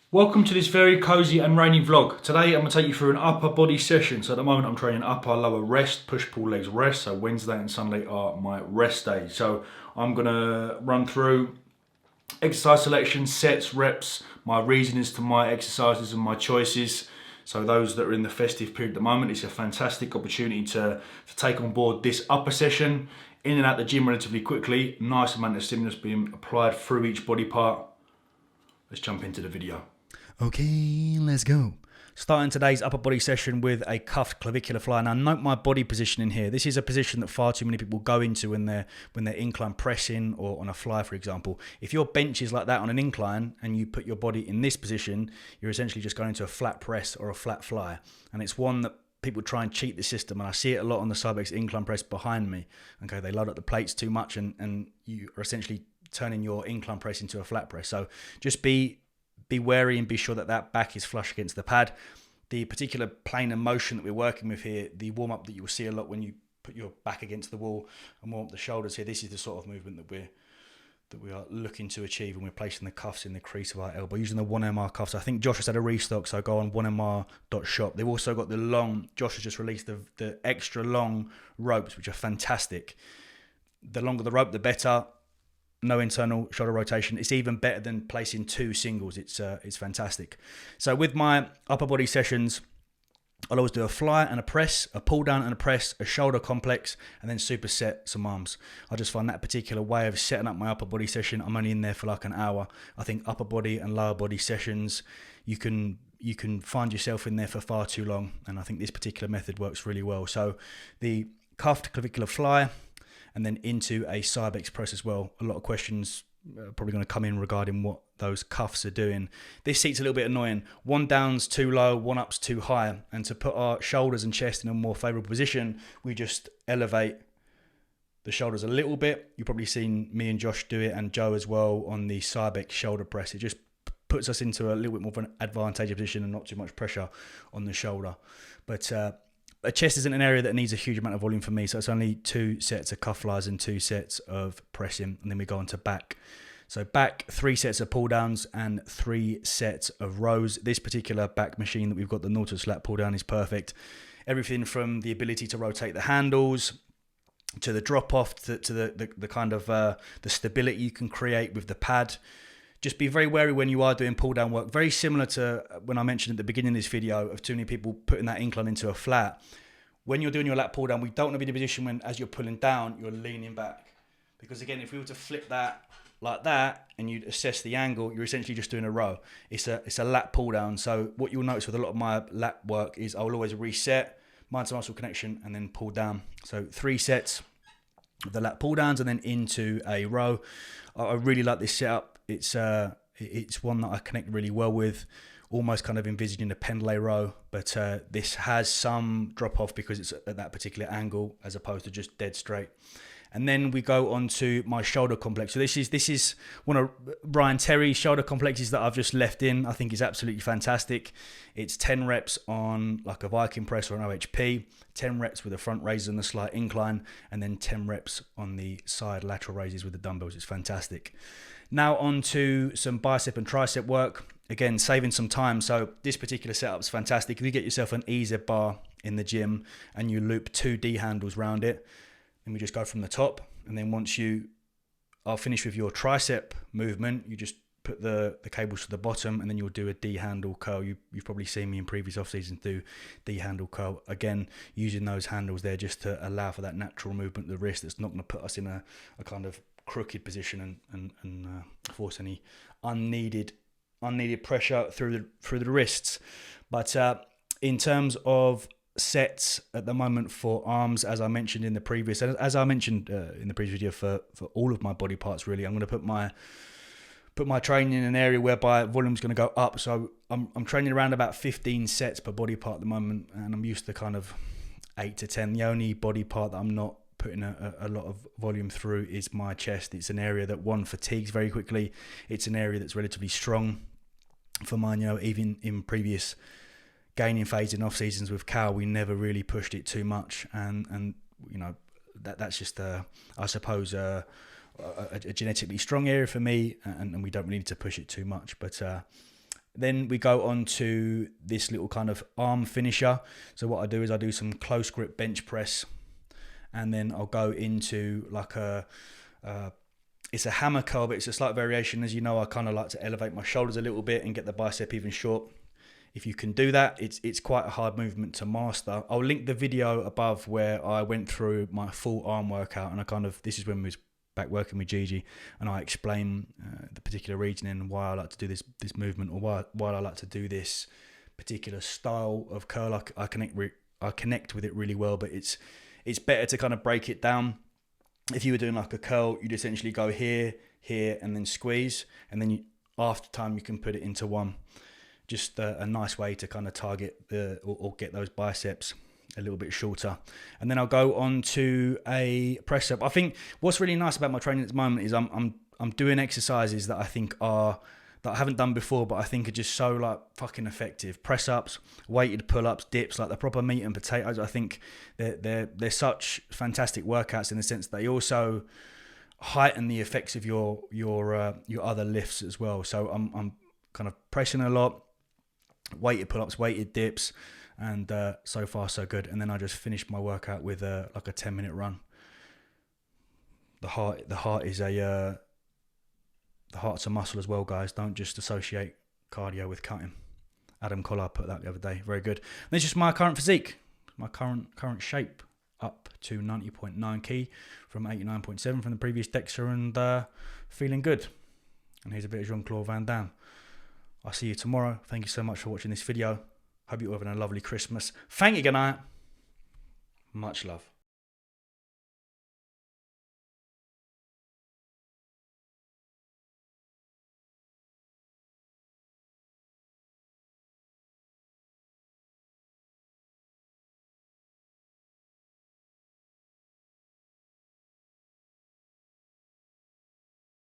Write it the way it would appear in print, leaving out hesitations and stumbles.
Welcome to this very cosy and rainy vlog. Today I'm going to take you through an upper body session. So at the moment I'm training upper lower rest, push pull legs rest. So Wednesday and Sunday are my rest days. So I'm going to run through exercise selection, sets, reps, my reasonings to my exercises and my choices. So those that are in the festive period at the moment, it's a fantastic opportunity to take on board this upper session. In and out the gym relatively quickly, nice amount of stimulus being applied through each body part. Let's jump into the video. Okay, let's go. Starting today's upper body session with a cuffed clavicular fly. Now note my body position in here. This is a position that far too many people go into when they're incline pressing or on a fly, for example. If your bench is like that on an incline and you put your body in this position, you're essentially just going into a flat press or a flat fly. And it's one that people try and cheat the system, and I see it a lot on the Cybex incline press behind me. Okay, they load up the plates too much and you are essentially turning your incline press into a flat press. So just be wary and be sure that that back is flush against the pad. The particular plane of motion that we're working with here, the warm-up that you will see a lot when you put your back against the wall and warm up the shoulders here, this is the sort of movement that we are looking to achieve, and we're placing the cuffs in the crease of our elbow using the 1MR cuffs. I think Josh has had a restock, so go on 1mr.shop. They've also got the long, Josh has just released the extra long ropes, which are fantastic. The longer the rope, the better. No internal shoulder rotation. It's even better than placing two singles. It's fantastic. So with my upper body sessions, I'll always do a fly and a press, a pull down and a press, a shoulder complex, and then superset some arms. I just find that particular way of setting up my upper body session, I'm only in there for like an hour. I think upper body and lower body sessions, you can find yourself in there for far too long, and I think this particular method works really well. So the cuffed clavicular fly, and then into a Cybex press as well. A lot of questions are probably going to come in regarding what those cuffs are doing. This seat's a little bit annoying. One down's too low, one up's too high. And to put our shoulders and chest in a more favourable position, we just elevate the shoulders a little bit. You've probably seen me and Josh do it, and Joe as well, on the Cybex shoulder press. It just puts us into a little bit more of an advantageous position and not too much pressure on the shoulder. But a chest isn't an area that needs a huge amount of volume for me, so it's only 2 sets of cuff flies and 2 sets of pressing, and then we go on to back. So back, 3 sets of pull downs and 3 sets of rows. This particular back machine that we've got, the Nautilus lat pull down, is perfect. Everything from the ability to rotate the handles to the drop off to the kind of the stability you can create with the pad. Just be very wary when you are doing pull down work. Very similar to when I mentioned at the beginning of this video of too many people putting that incline into a flat. When you're doing your lat pull down, we don't want to be in a position when, as you're pulling down, you're leaning back. Because again, if we were to flip that like that and you'd assess the angle, you're essentially just doing a row. It's a lat pull down. So what you'll notice with a lot of my lat work is I will always reset, mind to muscle connection, and then pull down. So 3 sets of the lat pull downs and then into a row. I really like this setup. It's one that I connect really well with, almost kind of envisaging a pendulum row, but this has some drop off because it's at that particular angle as opposed to just dead straight. And then we go on to my shoulder complex. So this is one of Ryan Terry's shoulder complexes that I've just left in. I think is absolutely fantastic. It's 10 reps on like a Viking press or an OHP, 10 reps with the front raises and the slight incline, and then 10 reps on the side lateral raises with the dumbbells. It's fantastic. Now on to some bicep and tricep work. Again, saving some time. So this particular setup is fantastic. If you get yourself an EZ bar in the gym and you loop 2 D handles around it, then we just go from the top. And then once you are finished with your tricep movement, you just put the cables to the bottom, and then you'll do a D handle curl. You've probably seen me in previous off seasons do D handle curl. Again, using those handles there just to allow for that natural movement of the wrist that's not going to put us in a kind of crooked position and force any unneeded pressure through the wrists. But in terms of sets at the moment for arms, as I mentioned in the previous video for all of my body parts, really, I'm going to put my training in an area whereby volume's going to go up. So I'm training around about 15 sets per body part at the moment, and I'm used to kind of 8 to 10. The only body part that I'm not putting a lot of volume through is my chest. It's an area that fatigues very quickly. It's an area that's relatively strong for mine. Even in previous gaining phase in off seasons with Cal, we never really pushed it too much, and that's just I suppose a genetically strong area for me, and we don't really need to push it too much. But Then we go on to this little kind of arm finisher. So what I do is I do some close grip bench press, and then I'll go into like it's a hammer curl, but it's a slight variation. As you know, I kind of like to elevate my shoulders a little bit and get the bicep even short. If you can do that, it's quite a hard movement to master. I'll link the video above where I went through my full arm workout, and this is when we was back working with Gigi, and I explain the particular reasoning and why I like to do this movement, or why I like to do this particular style of curl. I connect with it really well, but it's better to kind of break it down. If you were doing like a curl, you'd essentially go here, and then squeeze, and then after time you can put it into one. Just a nice way to kind of target or get those biceps a little bit shorter. And then I'll go on to a press up. I think what's really nice about my training at the moment is I'm doing exercises that I think that I haven't done before, but I think are just so like fucking effective. Press ups, weighted pull ups, dips, like the proper meat and potatoes. I think they're such fantastic workouts in the sense that they also heighten the effects of your other lifts as well. So I'm kind of pressing a lot, weighted pull ups, weighted dips, and so far so good. And then I just finished my workout with like a 10-minute run. The heart's a muscle as well, guys. Don't just associate cardio with cutting. Adam Collar put that the other day. Very good. And this is just my current physique, my current shape, up to 90.9 key from 89.7 from the previous DEXA, and feeling good. And here's a bit of Jean-Claude Van Damme. I'll see you tomorrow. Thank you so much for watching this video. Hope you're having a lovely Christmas. Thank you, good night. Much love.